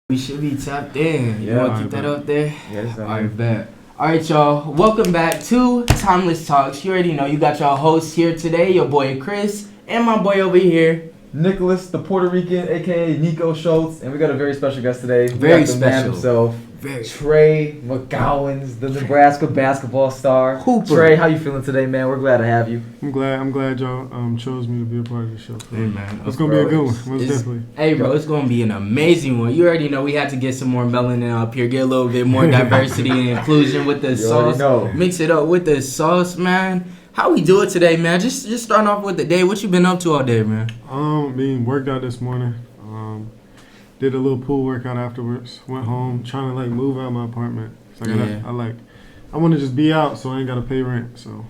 We should be tapped in. You Yeah, want to keep that up there? Yes, Alright, bet. Alright, y'all. Welcome back to Timeless Talks. You already know you got y'all hosts here today, your boy Chris, and my boy over here. Nicholas, the Puerto Rican, aka Niko Schultz, and we got a very special guest today. Very we got the man special. himself, Trey McGowens, the Nebraska Basketball Star. Hooper. Trey, how you feeling today, man? We're glad to have you. I'm glad y'all chose me to be a part of the show. Hey, man. It's gonna be a good one, most definitely. Hey, bro, it's gonna be an amazing one. You already know we had to get some more melanin up here, get a little bit more diversity and inclusion with the sauce. Know. Mix it up with the sauce, man. How we do it today, man? Just starting off with the day. What you been up to all day, man? Worked out this morning. Did a little pool workout afterwards. Went home, trying to move out of my apartment. So I want to just be out, so I ain't gotta pay rent. So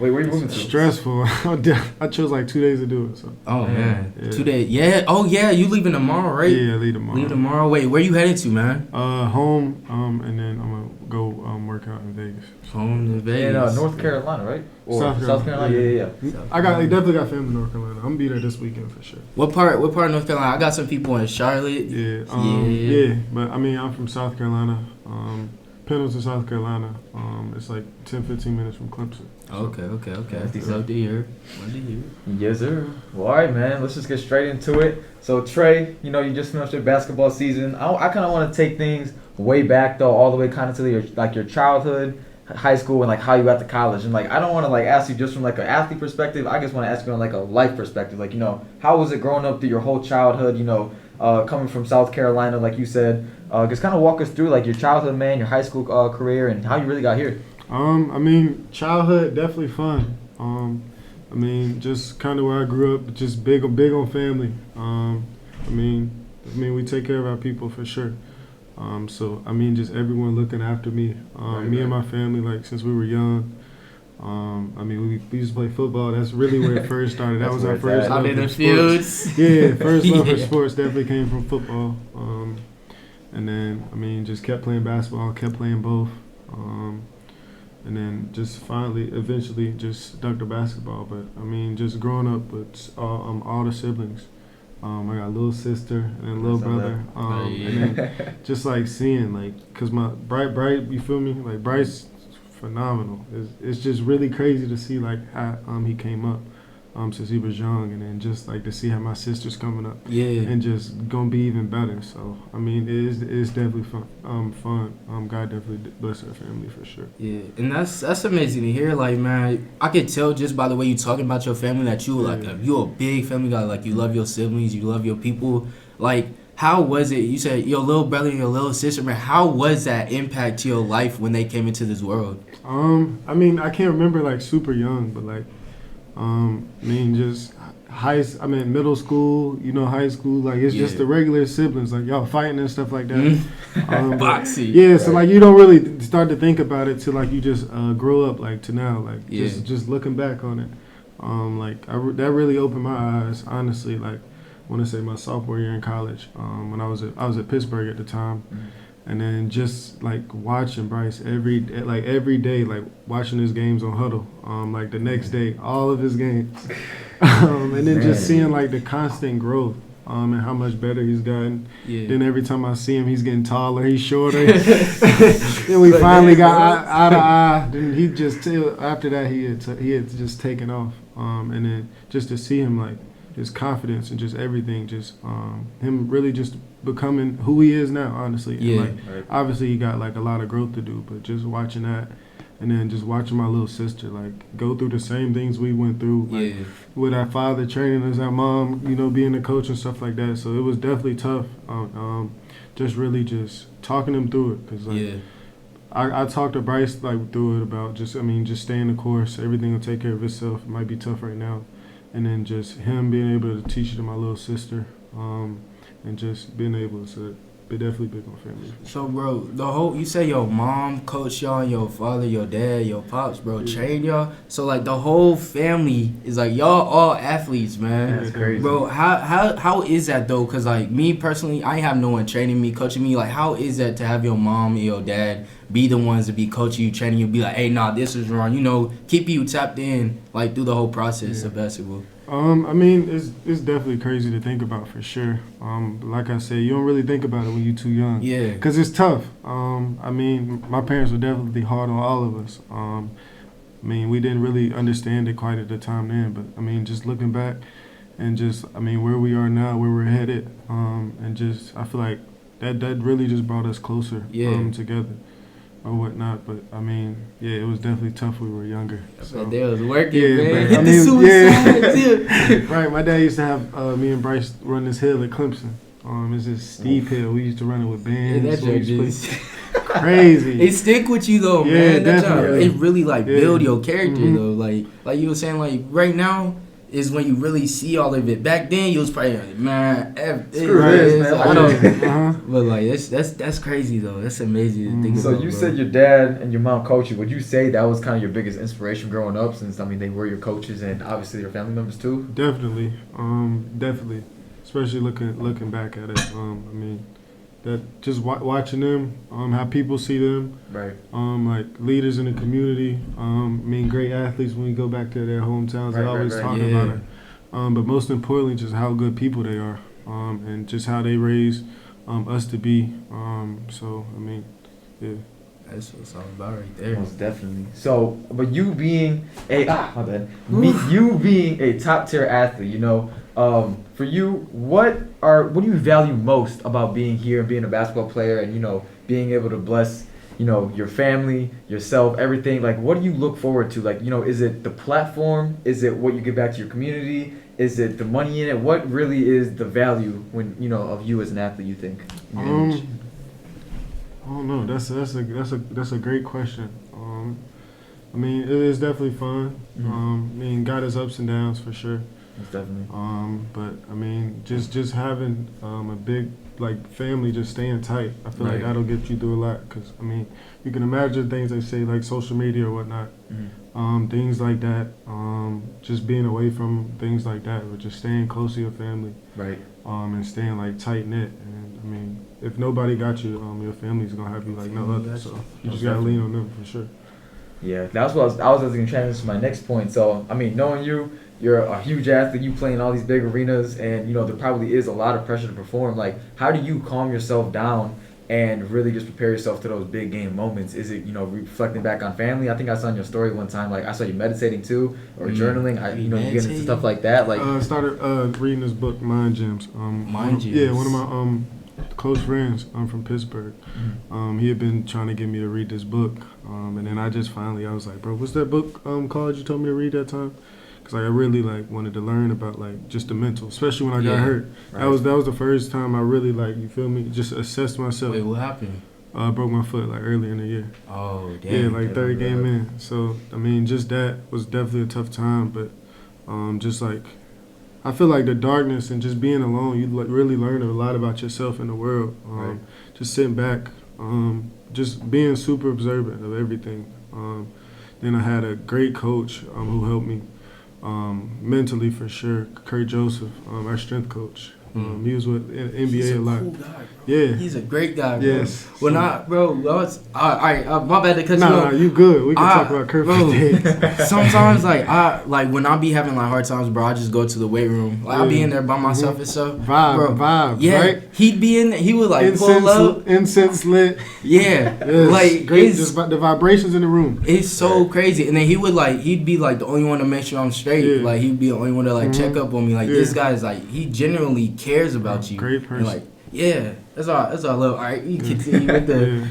Wait, where you moving to? stressful. I chose 2 days to do it. So. Oh man, Yeah. 2 days. Yeah. Oh yeah, you leaving tomorrow, right? Yeah, leave tomorrow. Leave tomorrow. Wait, where you headed to, man? Home. And then I'm gonna go work out in Vegas. Home to Vegas. In North Carolina, right? Or South Carolina. Yeah. I definitely got family in North Carolina. I'm gonna be there this weekend for sure. What part of North Carolina? I got some people in Charlotte. Yeah. But I'm from South Carolina. Pendleton, South Carolina. It's 10-15 minutes from Clemson. Okay. That's Love to hear. Yes, sir. Well, all right, man. Let's just get straight into it. So, Trey, you just finished your basketball season. I kind of want to take things way back, though, all the way kind of to your childhood, high school, and how you got to college. And I don't want to ask you just from an athlete perspective. I just want to ask you on a life perspective. How was it growing up through your whole childhood? Coming from South Carolina, like you said. Just kind of walk us through your childhood, man, your high school career, and how you really got here. Childhood definitely fun. Just kind of where I grew up, just big on family. We take care of our people for sure. Just everyone looking after me. Me and my family, since we were young. We used to play football. That's really where it first started. That was our first love for sports. Yeah, first love for sports definitely came from football. And then, just kept playing basketball, kept playing both. And then just eventually just stuck to basketball. But, just growing up with all the siblings. I got a little sister and a little brother. And then just seeing, because my Bryce, you feel me? Bryce, phenomenal. It's just really crazy to see, how he came up. Since he was young, and then just to see how my sister's coming up, and just gonna be even better. So it's definitely fun. God definitely bless our family for sure. Yeah, and that's amazing to hear. Man, I could tell just by the way you talking about your family that you you're a big family guy. You love your siblings, you love your people. How was it? You said your little brother and your little sister, man. How was that impact to your life when they came into this world? I can't remember super young, but just middle school, high school, it's just the regular siblings, y'all fighting and stuff like that. Boxing. Yeah, so you don't really start to think about it till you just grow up to now, just looking back on it. That really opened my eyes, honestly. I want to say my sophomore year in college, when I was at Pittsburgh at the time. And then just watching Bryce every day, watching his games on Huddle, the next day, all of his games, and then just seeing the constant growth, and how much better he's gotten. Yeah. Then every time I see him, he's getting taller, he's shorter. Then we finally got eye to eye. Then he just after that he had just taken off, and then just to see him his confidence and just everything, just him really just becoming who he is now, honestly. Yeah. And obviously he got a lot of growth to do, but just watching that, and then just watching my little sister go through the same things we went through, with our father training us, our mom, being a coach and stuff like that. So it was definitely tough. Just really just talking him through it, because I talked to Bryce through it about just staying the course. Everything will take care of itself. It might be tough right now. And then just him being able to teach it to my little sister, and just being able to be definitely big on family. So, bro, you say your mom coached y'all, and your father, your dad, your pops, bro, trained y'all. So, the whole family is y'all all athletes, man. That's crazy. Bro, how is that, though? Because, me personally, I ain't have no one training me, coaching me. How is that to have your mom and your dad be the ones to be coaching you, training you, be hey, nah, this is wrong, keep you tapped in, through the whole process of basketball? I mean, it's definitely crazy to think about for sure. Like I said, you don't really think about it when you're too young. Yeah. Because it's tough. I mean, my parents were definitely hard on all of us. I mean, we didn't really understand it quite at the time then, but I mean, just looking back and just, I mean, where we are now, where we're headed, and just, I feel like that really just brought us closer together or whatnot. But I mean, yeah, it was definitely tough when we were younger. So they was working, yeah, man. But, Hit I the mean, suicide too. Right, my dad used to have me and Bryce run this hill at Clemson. It's this steep hill. We used to run it with bands. Yeah, that so we joke used to is crazy. It stick with you though, Yeah, man. That definitely. job, it really like build your character Mhm. though. Like you were saying, like right now is when you really see all of it. Back then you was probably like, man, Screw this, man. I don't. Uh-huh. But like that's crazy though. That's amazing to think So about. you bro. said your dad and your mom coached you. Would you say that was kind of your biggest inspiration growing up? Since I mean they were your coaches and obviously your family members too. Definitely, definitely. Especially looking back at it. I mean, that just watching them, how people see them, Right. like leaders in the community. I mean, great athletes when we go back to their hometowns. They Right, always right. talk Yeah. about it. But most importantly, just how good people they are, and just how they raise us to be. So I mean, yeah. That's what it's all about right there. Most definitely. So, but you being my bad. You being a top tier athlete, you know, for you, what do you value most about being here and being a basketball player, and you know, being able to bless, you know, your family, yourself, everything? Like, what do you look forward to? Like, you know, is it the platform? Is it what you give back to your community? Is it the money in it? What really is the value when you know of you as an athlete? You think? in your image? I don't know. That's a great question. I mean, it is definitely fun. Mhm. I mean, got its ups and downs for sure. Most definitely. But I mean, just having a big like family, just staying tight. I feel Right. like that'll get you through a lot. Cause I mean, you can imagine things they say like social media or whatnot, things like that. Just being away from things like that, or just staying close to your family. Right. And staying like tight knit. And I mean, if nobody got you, your family's gonna have you like no other. So you just gotta lean on them for sure. Yeah, that's what I was going to transition to my next point. So, I mean, knowing you're a huge athlete, you play in all these big arenas, and, you know, there probably is a lot of pressure to perform. Like, how do you calm yourself down and really just prepare yourself to those big game moments? Is it, you know, reflecting back on family? I think I saw in your story one time, like, I saw you meditating too, or journaling. You know, you get into stuff like that. Like, I started reading this book, Mind Gems. Mind Gems. Yeah, one of my close friends from Pittsburgh. He had been trying to get me to read this book, and then I just finally, I was like, bro, what's that book called you told me to read that time? Because like, I really like wanted to learn about like just the mental, especially when I got hurt. Right. That was the first time I really like, you feel me, just assessed myself. Wait, what happened? Broke my foot like early in the year. Oh damn. Yeah, like third game in. So I mean, just that was definitely a tough time, but just like I feel like the darkness and just being alone, you like really learn a lot about yourself and the world. Right. Just sitting back, just being super observant of everything. Then I had a great coach who helped me mentally for sure. Kurt Joseph, our strength coach. He was with NBA He's a lot. cool guy, bro. Yeah. He's a great guy, bro. Yes. When my bad to cut you Nah, off. you good. We can talk about Kurt for bro, days. sometimes like when I be having like hard times, bro, I just go to the weight room. Like I'll be in there by myself and stuff. Vibe, Yeah, right? he'd be in there. He would like pull up. Incense lit. Yeah, Yes. like great. it's, Just the vibrations in the room. it's so crazy. And then he'd be like the only one to make sure I'm straight. Yeah. Like he'd be the only one to like check up on me. Like this guy is like he genuinely cares about you. Great person. And like that's all I love. All right, you continue with the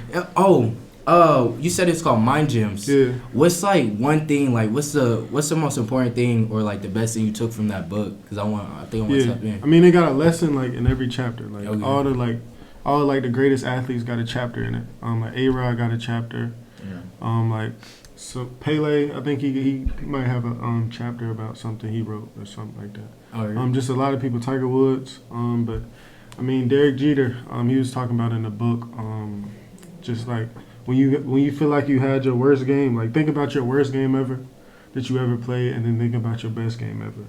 you said it's called Mind Gems. Yeah. What's like one thing like what's the most important thing or like the best thing you took from that book? Because I think I want to tap in. I mean, they got a lesson like in every chapter. Like Okay. all the greatest athletes got a chapter in it. Like A-Rod got a chapter. Yeah. So Pele, I think he might have a chapter about something he wrote or something like that. Oh, really? Just a lot of people, Tiger Woods, but I mean Derek Jeter, he was talking about in the book, just like when you feel like you had your worst game, like think about your worst game ever that you ever played, and then think about your best game ever.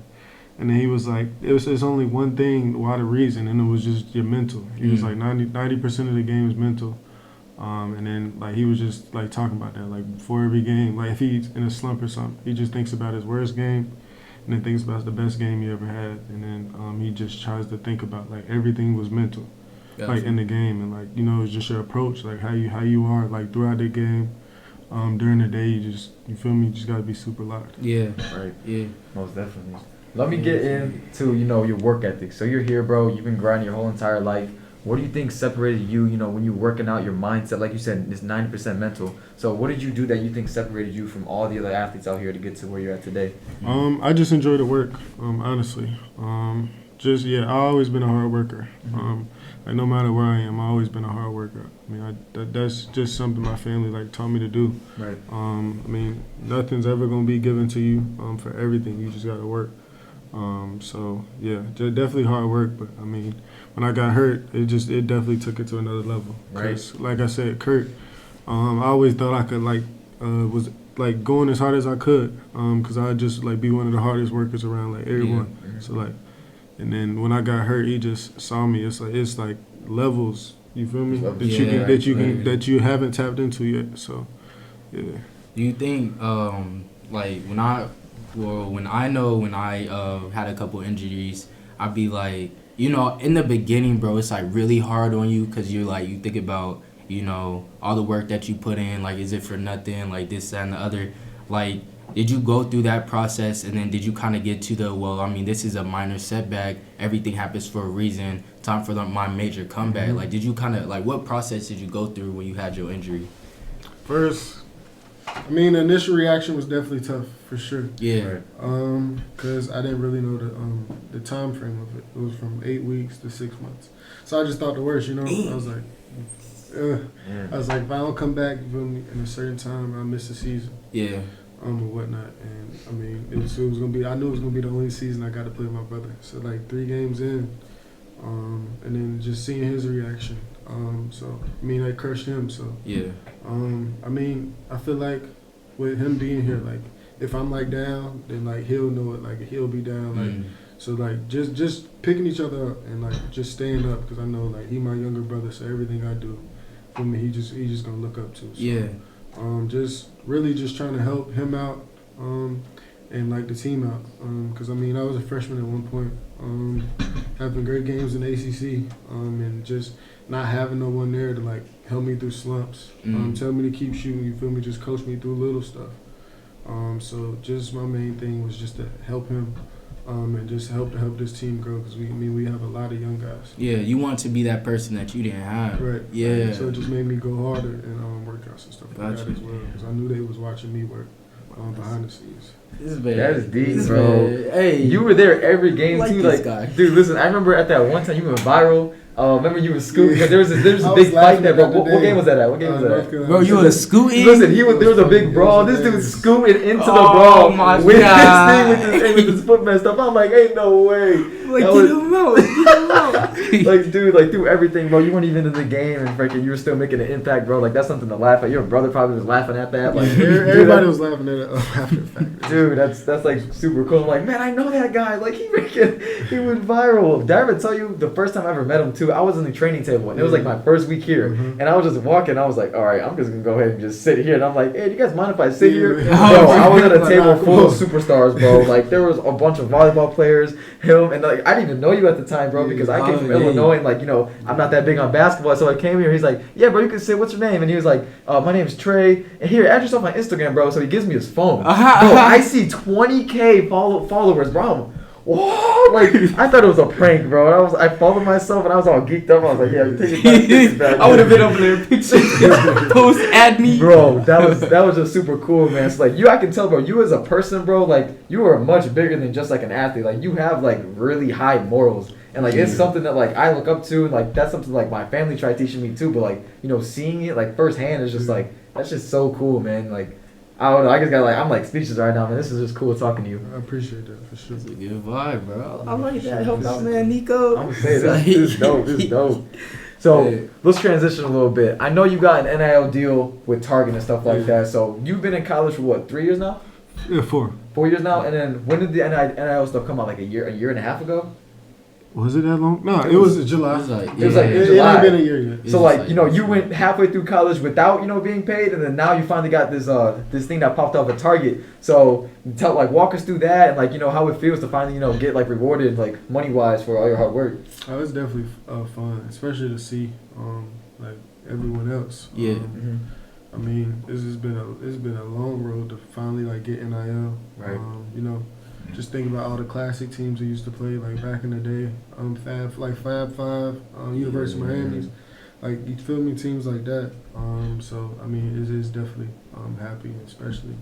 And then he was like, it's only one thing, why the reason, and it was just your mental. He was like 90% of the game is mental. And then like he was just like talking about that, like before every game, like if he's in a slump or something, he just thinks about his worst game. and then thinks about the best game he ever had, and then he just tries to think about like everything was mental, like in the game, and like it's just your approach, like how you are like throughout the game, during the day. You feel me? You just gotta be super locked. Yeah. Right. Yeah. Most definitely. Let me get into your work ethic. So you're here, bro. You've been grinding your whole entire life. What do you think separated you? When you're working out, your mindset, like you said, is 90% mental. So what did you do that you think separated you from all the other athletes out here to get to where you're at today? I just enjoy the work. Honestly. I've always been a hard worker. Like no matter where I am, I've always been a hard worker. I mean, that's just something my family like taught me to do. Right. I mean, nothing's ever gonna be given to you for everything. You just gotta work. Definitely hard work. But I mean, when I got hurt, it definitely took it to another level. Right. Like I said, Kurt, I always thought I could was like going as hard as I could, cause I'd just like be one of the hardest workers around like everyone. Yeah. So like. And then when I got hurt, he just saw me. It's like levels. You feel me? That you haven't tapped into yet. So, yeah. Do you think when I had a couple injuries, I'd be like, in the beginning, bro, it's like really hard on you because you think about all the work that you put in. Like, is it for nothing? Like this, that, and the other. Like, did you go through that process, and then did you kind of get to this is a minor setback, everything happens for a reason, time for my major comeback? Like, did you kind of, what process did you go through when you had your injury? First, I mean, the initial reaction was definitely tough, for sure. Yeah. Because I didn't really know the time frame of it. It was from 8 weeks to 6 months. So I just thought the worst, I was like, I was like, if I don't come back in a certain time, I'll miss the season. Yeah. Or whatnot, and I mean, it was gonna be. I knew it was gonna be the only season I got to play with my brother. So like 3 games in, and then just seeing his reaction. That crushed him. So yeah. I mean, I feel like with him being here, like if I'm like down, then like he'll know it. Like he'll be down. Like so, like just picking each other up and like just staying up, because I know like he my younger brother, so everything I do, for me, he just gonna look up to. So, yeah. Just really just trying to help him out, and like the team out. Because I mean, I was a freshman at one point, having great games in the ACC, and just not having no one there to like help me through slumps, tell me to keep shooting. You feel me? Just coach me through little stuff. So just my main thing was just to help him, and just help this team grow, because we have a lot of young guys. Yeah, you want to be that person that you didn't have. Right. Yeah. So it just made me go harder and workouts and stuff like that as well, because I knew they was watching me work behind the scenes. That is deep, bro. Hey, you were there every game too. This guy. Dude, listen, I remember at that one time you went viral. Remember you were scooting, because there was a big fight there, bro. What game was that at? What game was that at? Bro, you were scooting? Listen, there was a big brawl. This dude scooting into the brawl with his foot messed up. I'm like, ain't no way. Like, get him out. Like, dude, like through everything, bro. You weren't even in the game, and freaking, you were still making an impact, bro. Like, that's something to laugh at. Your brother probably was laughing at that. Like, everybody was laughing at it after the fact. Dude, that's like super cool. I'm like, man, I know that guy. Like, he went viral. Did I ever tell you the first time I ever met him too? I was on the training table, and it was like my first week here, and I was just walking. I was like, all right, I'm just gonna go ahead and just sit here. And I'm like, hey, do you guys mind if I sit here? Bro, I was at a table full of superstars, bro. Like, there was a bunch of volleyball players, him, and like I didn't even know you at the time, bro, because I came from Illinois, and like, I'm not that big on basketball. So I came here. He's like, yeah, bro, you can sit. What's your name? And he was like, my name is Trey. And here, add yourself on Instagram, bro. So he gives me his phone. Bro, I see 20K followers, bro. Whoa! Like, I thought it was a prank, bro. I followed myself, and I was all geeked up. I was like, yeah, take it back. I would have been over there post add me. Bro, that was just super cool, man. So like, I can tell, bro, you as a person, bro, like, you are much bigger than just like an athlete. Like, you have like really high morals. And like, it's something that like I look up to, and like that's something like my family tried teaching me too. But like, seeing it like firsthand is just like, that's just so cool, man. Like, I don't know. I just got I'm like speechless right now, man. This is just cool talking to you. I appreciate that for sure. It's a good vibe, bro. I like that. Help out, man, Niko. I'm gonna say this is dope. This is dope. So let's transition a little bit. I know you got an NIL deal with Target and stuff like that. So you've been in college for what, 3 years now? Yeah, 4. 4 years now. And then when did the NIL stuff come out? Like a year and a half ago? Was it that long? No, it was July. It was like, It was like It July. ain't been a year yet. So like, you know, you went halfway through college without, you know, being paid, and then now you finally got this thing that popped up at Target. So walk us through that, and like, you know, how it feels to finally, you know, get like rewarded like money wise for all your hard work. Oh, it's definitely fun, especially to see like everyone else. Yeah. I mean, it's been a long road to finally like get NIL. Right. You know, just think about all the classic teams we used to play like back in the day. Fab Five, University of Miami, like you feel me, teams like that. So I mean, it is definitely happy, especially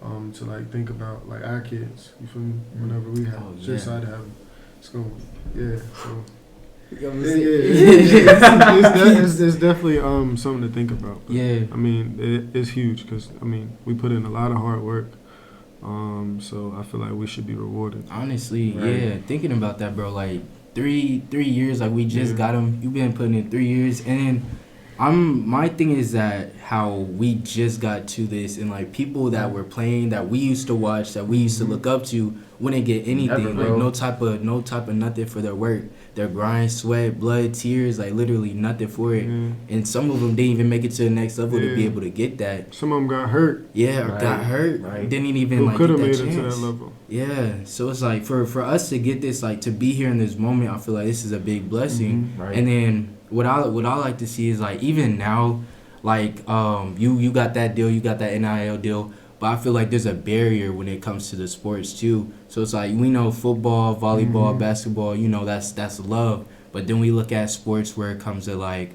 to like think about like our kids. You feel me? Whenever we have, Oh, just yeah. excited to have them. It's going, yeah. So. It's definitely something to think about. Yeah. I mean, it's huge because I mean we put in a lot of hard work. So I feel like we should be rewarded. Honestly, Right. yeah. Thinking about that, bro. Like 3 years. Like we just got him. You've been putting in 3 years, and my thing is that how we just got to this, and like people that were playing that we used to watch, that we used to look up to, wouldn't get anything. Never, like bro. no type of nothing for their work. Their grind, sweat, blood, tears, like literally nothing for it. And some of them didn't even make it to the next level to be able to get that. Some of them got hurt. Yeah, or Right. got hurt. Right. Didn't even Who like could get have that made it chance. to that level? Yeah, so it's like for us to get this, like to be here in this moment, I feel like this is a big blessing. Right. And then what I like to see is like even now, like you got that deal, you got that NIL deal, but I feel like there's a barrier when it comes to the sports too. So it's like we know football, volleyball, basketball, you know that's love, but then we look at sports where it comes to like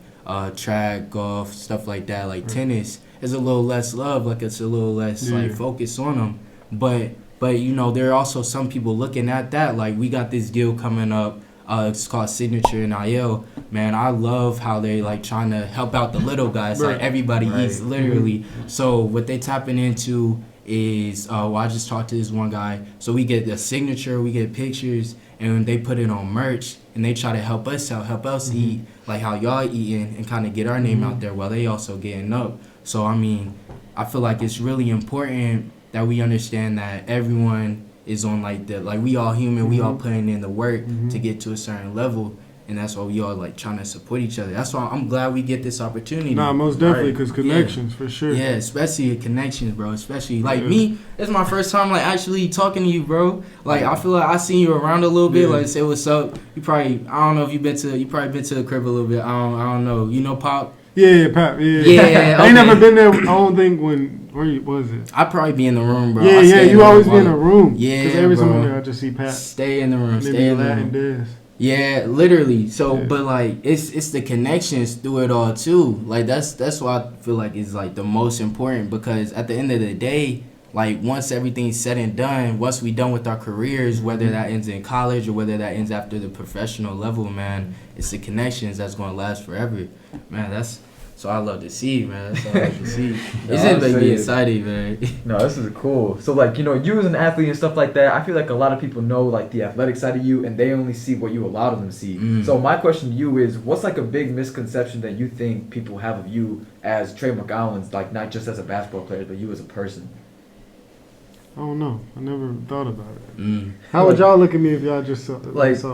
track, golf, stuff like that, like tennis. It's a little less love, like it's a little less like focus on them, but you know there are also some people looking at that like we got this deal coming up. It's called Signature NIL. Man, I love how they like trying to help out the little guys. Like everybody eats literally. So what they tapping into is I just talked to this one guy. So we get the signature, we get pictures, and they put it on merch, and they try to help us out, help us eat like how y'all eating, and kind of get our name out there while they also getting up. So I mean, I feel like it's really important that we understand that everyone is on like the like we all human, we all putting in the work to get to a certain level, and that's why we all like trying to support each other. That's why I'm glad we get this opportunity. Nah, most definitely, because connections for sure. Yeah, especially connections, bro. Especially like me, it's my first time like actually talking to you, bro. Like I feel like I seen you around a little bit, like say what's up. You probably I don't know if you probably been to the crib a little bit. I don't know. You know Pop? Yeah, Pop. Yeah. I ain't never been there. I don't think where was it? I'd probably be in the room, bro. Yeah, you always be in the room. Yeah, because every time bro. I'm there, I just see Pat. Stay in the room. Maybe Stay in the Latin room. dance. Yeah, literally. So, but like, it's the connections through it all too. Like that's why I feel like it's like the most important, because at the end of the day, like once everything's said and done, once we done with our careers, whether that ends in college or whether that ends after the professional level, man, it's the connections that's gonna last forever, man. That's so I love to see, man. That's all I love to see. It's just make me excited, man. No, this is cool. So like, you know, you as an athlete and stuff like that, I feel like a lot of people know like the athletic side of you, and they only see what you allow them to see. So my question to you is, what's like a big misconception that you think people have of you as Trey McGowens, like not just as a basketball player, but you as a person? I don't know. I never thought about it. How would y'all look at me if y'all just saw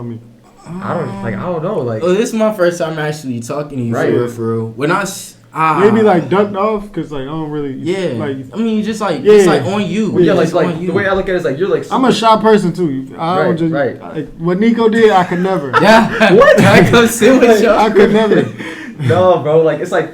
me? I don't know. Like, this is my first time actually talking to you for real. When maybe like ducked off because like I don't really. Yeah. Like, I mean, just like it's like on you. Well, yeah, It's like on you. the way I look at it is like you're like. I'm a shy person too. I don't just like what Niko did. I could never. Yeah. What? I come sit with you. I could never. No, bro. Like it's like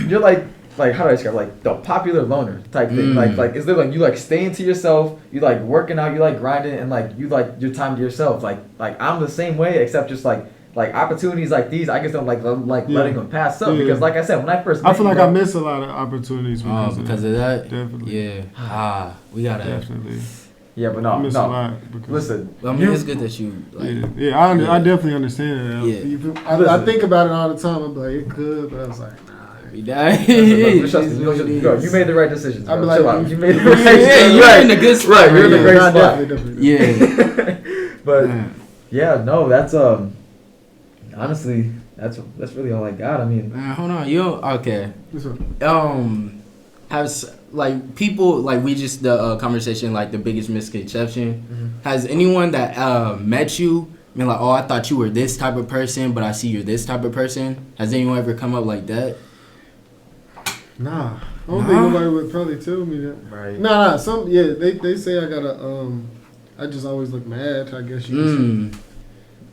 you're like how do I describe like the popular loner type thing? Like is there like you like staying to yourself, you like working out, you like grinding, and like you like your time to yourself. Like I'm the same way, except just like opportunities like these, I just don't like letting them pass up because like I said, when I first I feel like I miss a lot of opportunities because of that. Definitely. Yeah. We gotta definitely. Yeah, but I miss a lot listen. I mean, it's good that you like. I definitely understand that. Yeah. I think about it all the time. I'm like, it could, but I was like, nah. We died. You made the right decisions. I'd be like, you made the right decisions. Yeah, you're in the good spot. Right, you're in the great Nah, spot. definitely. Yeah. But yeah, no, that's honestly, that's really all I got. I mean, hold on, okay? Has like people like we just the conversation like the biggest misconception. Has anyone that met you mean, like, oh, I thought you were this type of person, but I see you're this type of person? Has anyone ever come up like that? Nah. I don't think nobody would probably tell me that. Right. Nah. They say I gotta I just always look mad. I guess you could say.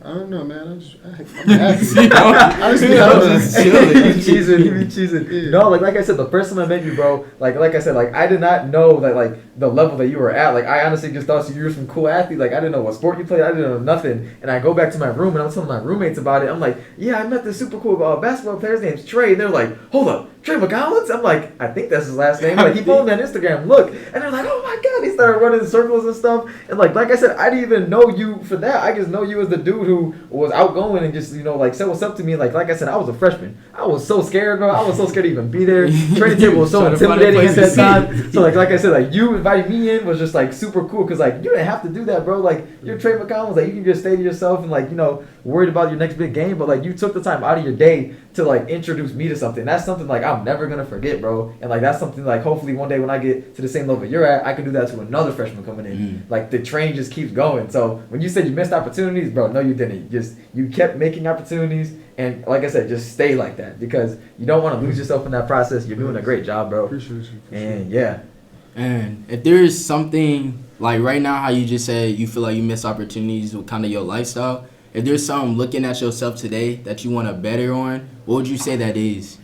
I don't know, man. I'm happy. I'm just chilling. He be cheesing. Yeah. No, like I said, the first time I met you, bro, like I said, like I did not know that like the level that you were at. Like I honestly just thought you were some cool athlete. Like I didn't know what sport you played. I didn't know nothing. And I go back to my room and I'm telling my roommates about it. I'm like, yeah, I met this super cool basketball player. His name's Trey. And they're like, hold up, Trey McGowens? I'm like, I think that's his last name. Like he followed me on Instagram. Look, and they're like, oh my god. He started running in circles and stuff. And like I said, I didn't even know you for that. I just know you as the dude who was outgoing and just, like said what's up to me. Like I said, I was a freshman. I was so scared, bro. I was so scared to even be there. Training table was so intimidating at that time. So like I said, like you inviting me in was just like super cool because like you didn't have to do that, bro. Like you're Trey McGowens, like you can just stay to yourself and like worried about your next big game, but like you took the time out of your day to like introduce me to something. That's something like I'm never gonna forget, bro. And like that's something like hopefully one day when I get to the same level you're at, I can do that to another freshman coming in. Like the train just keeps going. So when you said you missed opportunities, bro, no you didn't. You kept making opportunities, and like I said, just stay like that because you don't want to lose yourself in that process. You're doing a great job, bro. Appreciate you. And yeah. And if there is something like right now, how you just said you feel like you miss opportunities with kind of your lifestyle. If there's something looking at yourself today that you want to better on, what would you say that is?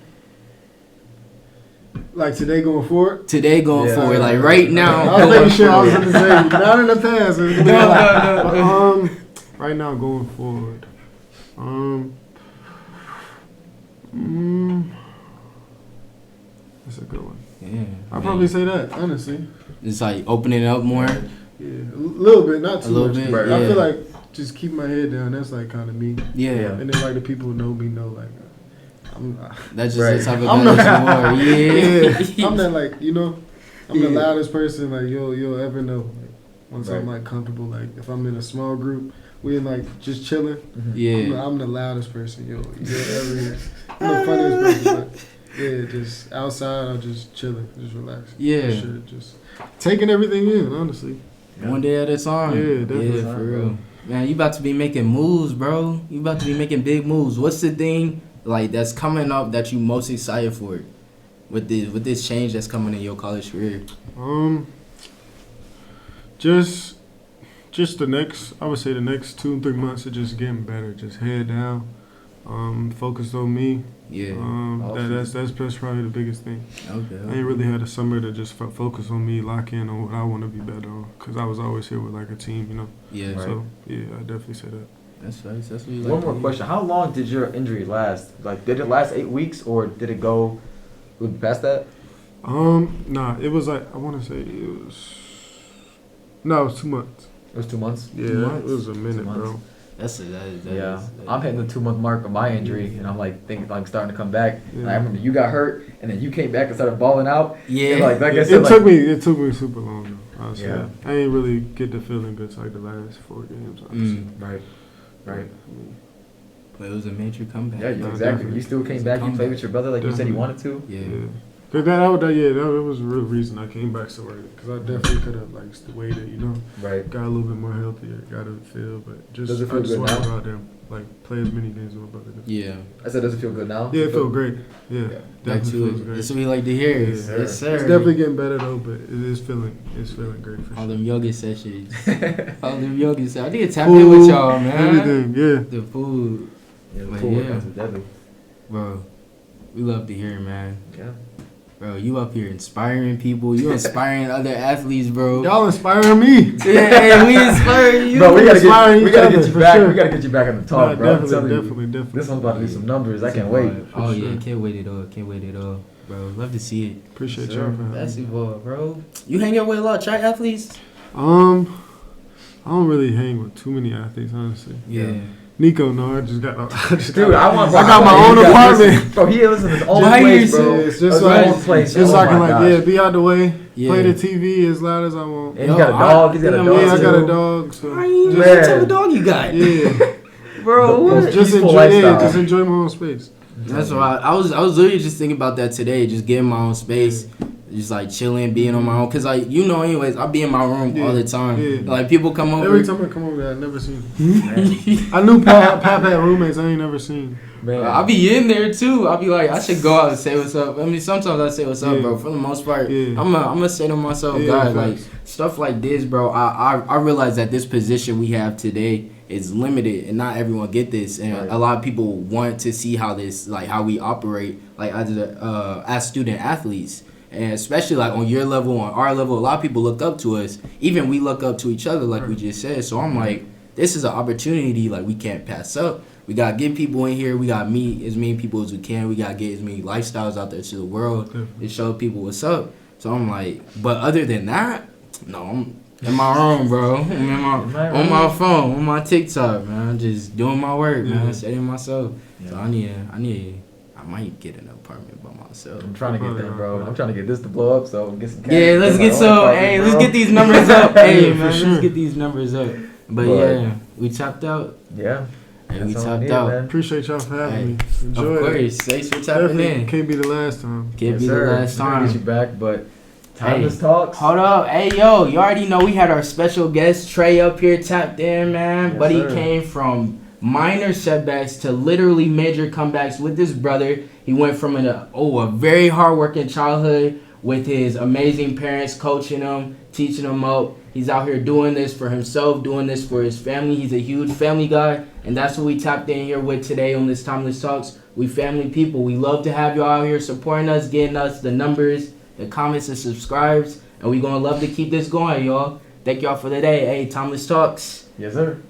Like today going forward? Today going forward, like right now. I was making sure I was going to say, not in the past. No. Right now going forward. That's a good one. Yeah. I'd probably say that, honestly. It's like opening it up more. Yeah, a little bit, not too much. Bit, I feel like just keep my head down. That's like kind of me. Yeah. And then like the people who know me know like that's just the type of guy that you are. Yeah. I'm not like I'm the loudest person like you'll ever know. Like, once I'm like comfortable, like if I'm in a small group, we in like just chilling. Yeah. I'm the loudest person you'll ever hear. I'm the funniest person. But yeah, just outside, I'm just chilling, just relaxing. Yeah. For sure, just taking everything in, honestly. One day at a time. Yeah, definitely. Yeah, for real. Man, you about to be making moves, bro. You about to be making big moves. What's the thing like that's coming up that you most excited for with this change that's coming in your college career? Just the next, I would say the next 2-3 months of just getting better, just head down, focus on me. Yeah. That's probably the biggest thing. Okay. I ain't really had a summer to just focus on me, lock in on what I want to be better on, because I was always here with like a team, Yeah. Right. So yeah, I definitely say that. That's nice. That's what you like. One more question: how long did your injury last? Like, did it last 8 weeks, or did it go past that? Nah, it was like I want to say it was 2 months. It was 2 months. Yeah, 2 months? It was a minute, bro. I'm hitting the 2 month mark of my injury, and I'm like thinking like starting to come back. Yeah. And I remember you got hurt, and then you came back and started balling out. Yeah. And like I It said, took me super long though. Honestly. Yeah. I ain't really get the feeling good like the last 4 games. Honestly. Right. But it was a major comeback. Yeah, No, exactly. definitely. You still came back. You played with your brother like you said you wanted to. Yeah. Cause that was the real reason I came back so early. Cause I definitely could have like waited, Right. got a little bit more healthier, got a feel, but just Does it feel I just good wanted to now? go out there, like play as many games as my brother did. Yeah. I said, does it feel good now? Yeah, it felt great. Yeah, Back definitely to feels it. great. That's what we like to hear. Yeah. Yes, sir. It's definitely getting better though, but it is feeling great for All sure. them yoga sessions. All them yoga sessions. I need to tap in with y'all, man. Everything, yeah. The food. Yeah, the But pool yeah. workouts is deadly. Bro, we love to hear it, man. Yeah. Bro, you up here inspiring people. You inspiring other athletes, bro. Y'all inspiring me. Yeah, we inspire you. Bro, we gotta inspiring get each you other, back. for sure. We gotta get you back on the talk, Nah, bro. I'm telling you. definitely. This one's about to do some numbers. I can't wait. Oh, For yeah. sure. Can't wait at all. Bro, love to see it. Appreciate Sure. y'all for having me. Basketball, bro. You hang out with a lot of track athletes? I don't really hang with too many athletes, honestly. Yeah. Niko, no, I just got Dude, I got my own apartment. Bro, he lives in his own By place, bro. yourself. It's just His like, own place. just so I Oh can my like, gosh. be out the way, Yeah. play the TV as loud as I want. And he got a dog. He's got a Yeah, dog. Yeah, I got too. a dog, so What Man. type of dog you got? yeah, Bro, what? just Peaceful enjoy, lifestyle. just enjoy my own space. That's why I was literally just thinking about that today, just getting my own space, just like chilling, being on my own. Cause like anyways, I be in my room all the time. Yeah. Like people come over. Every time I come over, I never seen. I knew Pap had roommates I ain't never seen. Man. I be in there too. I be like, I should go out and say what's up. I mean, sometimes I say what's up, bro. For the most part, I'm gonna say to myself, God, like stuff like this, bro. I realize that this position we have today is limited, and not everyone get this. And a lot of people want to see how we operate, like as student athletes. And especially like on your level, on our level, a lot of people look up to us. Even we look up to each other, like we just said. So I'm like, this is an opportunity like we can't pass up. We gotta get people in here. We gotta meet as many people as we can. We gotta get as many lifestyles out there to the world and show people what's up. So I'm like, but other than that, no, I'm in my room, bro. I'm on my phone, on my TikTok, man. Just doing my work, man. Setting myself. So I might get an apartment by myself. I'm trying to get that, bro. I'm trying to get this to blow up, so get some cash. Yeah, let's get let's get these numbers up. Hey, man, let's get these numbers up. But yeah, we tapped out. Yeah. And we tapped out. Man. Appreciate y'all for having me. Enjoy of course. Thanks for tapping in. Can't be the last time. Can't be the last time. Get you back, but timeless talks. Hold up. Hey, yo, you already know we had our special guest, Trey, up here tapped in, man. Yes, Buddy sir. came from minor setbacks to literally major comebacks with his brother. He went from a very hard-working childhood with his amazing parents coaching him, teaching him up. He's out here doing this for himself, doing this for his family. He's a huge family guy, and that's what we tapped in here with today on this Timeless Talks. We family people. We love to have you out here supporting us, getting us the numbers, the comments, and subscribes, and we're going to love to keep this going, y'all. Thank y'all for the day. Hey, Timeless Talks. Yes, sir.